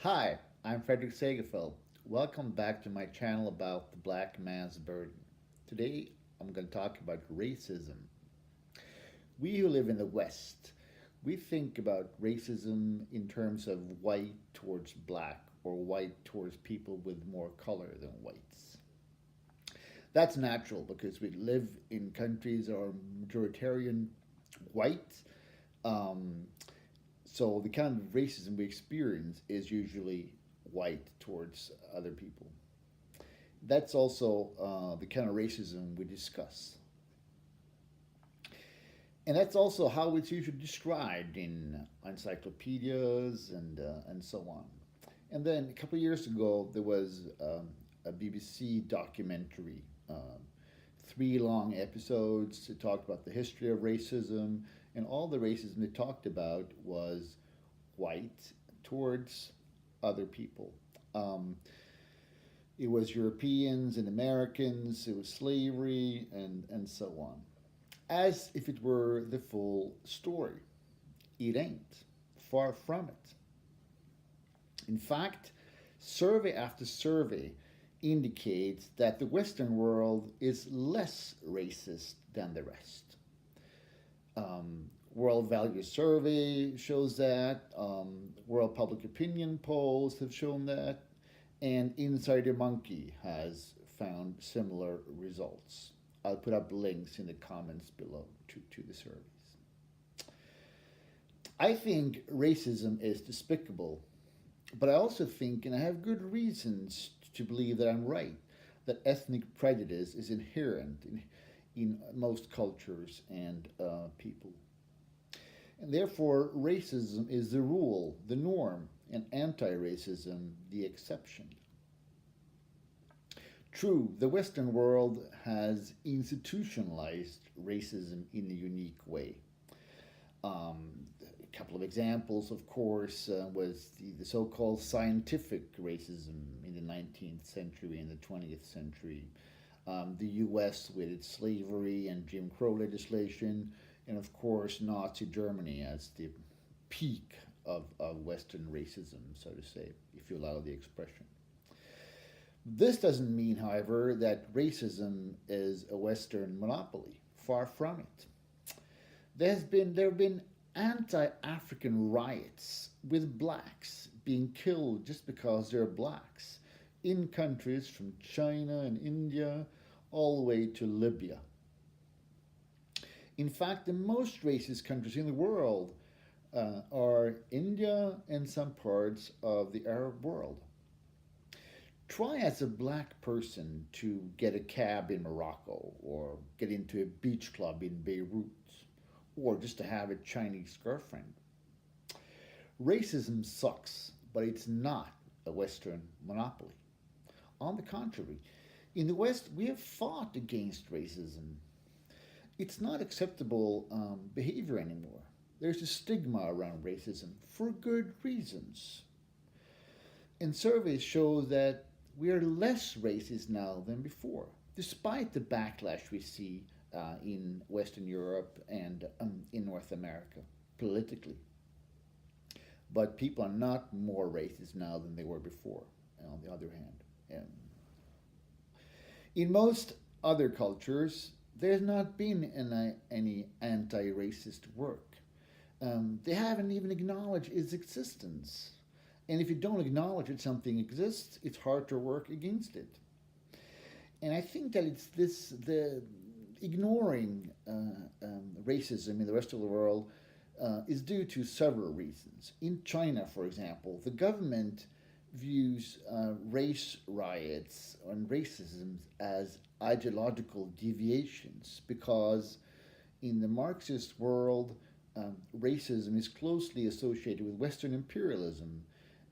Hi, I'm Frederick Segerfeld. Welcome back to my channel about the black man's burden. Today, I'm going to talk about racism. We who live in the West, we think about racism in terms of white towards black or white towards people with more color than whites. That's natural because we live in countries that are majoritarian white. Um, so the kind of racism we experience is usually white towards other people. That's also the kind of racism we discuss. And that's also how it's usually described in encyclopedias and so on. And then a couple of years ago, there was a BBC documentary, 3 long episodes to talk about the history of racism, and all the racism they talked about was white towards other people. Um, it was Europeans and Americans, it was slavery, and so on. As if it were the full story. It ain't. Far from it. In fact, survey after survey indicates that the Western world is less racist than the rest. World Values Survey shows that. World Public Opinion polls have shown that. And Insider Monkey has found similar results. I'll put up links in the comments below to the surveys. I think racism is despicable, but I also think, and I have good reasons to believe that I'm right, that ethnic prejudice is inherent in most cultures and people. And therefore, racism is the rule, the norm, and anti racism the exception. True, the Western world has institutionalized racism in a unique way. A couple of examples, of course, was the so called scientific racism in the 19th century and the 20th century. The US with its slavery and Jim Crow legislation, and of course, Nazi Germany as the peak of Western racism, so to say, if you allow the expression. This doesn't mean, however, that racism is a Western monopoly. Far from it. There have been anti-African riots with blacks being killed just because they're blacks in countries from China and India all the way to Libya. In fact, the most racist countries in the world are India and some parts of the Arab world. Try as a black person to get a cab in Morocco or get into a beach club in Beirut or just to have a Chinese girlfriend. Racism sucks, but it's not a Western monopoly. On the contrary, in the West, we have fought against racism. It's not acceptable behavior anymore. There's a stigma around racism for good reasons. And surveys show that we are less racist now than before, despite the backlash we see in Western Europe and in North America politically. But people are not more racist now than they were before, on the other hand. In most other cultures, there's not been any anti racist work. They haven't even acknowledged its existence. And if you don't acknowledge that something exists, it's hard to work against it. And I think that it's the ignoring racism in the rest of the world is due to several reasons. In China, for example, the government views race riots and racism as ideological deviations because in the Marxist world, racism is closely associated with Western imperialism.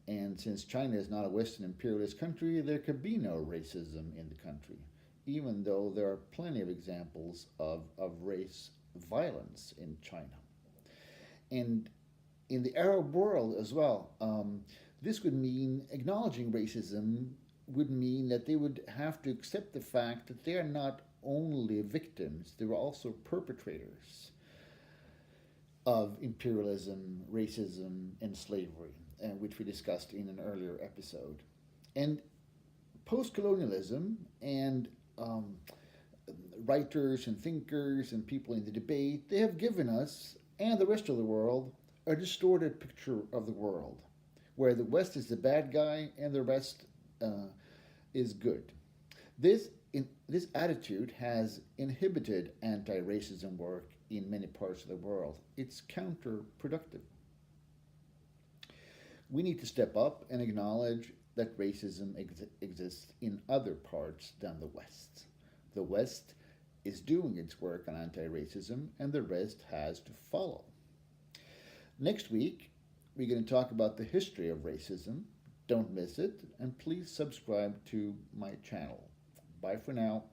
And since China is not a Western imperialist country, there could be no racism in the country, even though there are plenty of examples of race violence in China. And in the Arab world as well, this would mean acknowledging racism would mean that they would have to accept the fact that they are not only victims, they were also perpetrators of imperialism, racism, and slavery. which we discussed in an earlier episode. And post colonialism and writers and thinkers and people in the debate, they have given us and the rest of the world a distorted picture of the world, where the West is the bad guy and the rest is good. This attitude has inhibited anti racism work in many parts of the world. It's counterproductive. We need to step up and acknowledge that racism exists in other parts than the West. The West is doing its work on anti racism, and the rest has to follow. Next week, we're going to talk about the history of racism. Don't miss it, and please subscribe to my channel. Bye for now.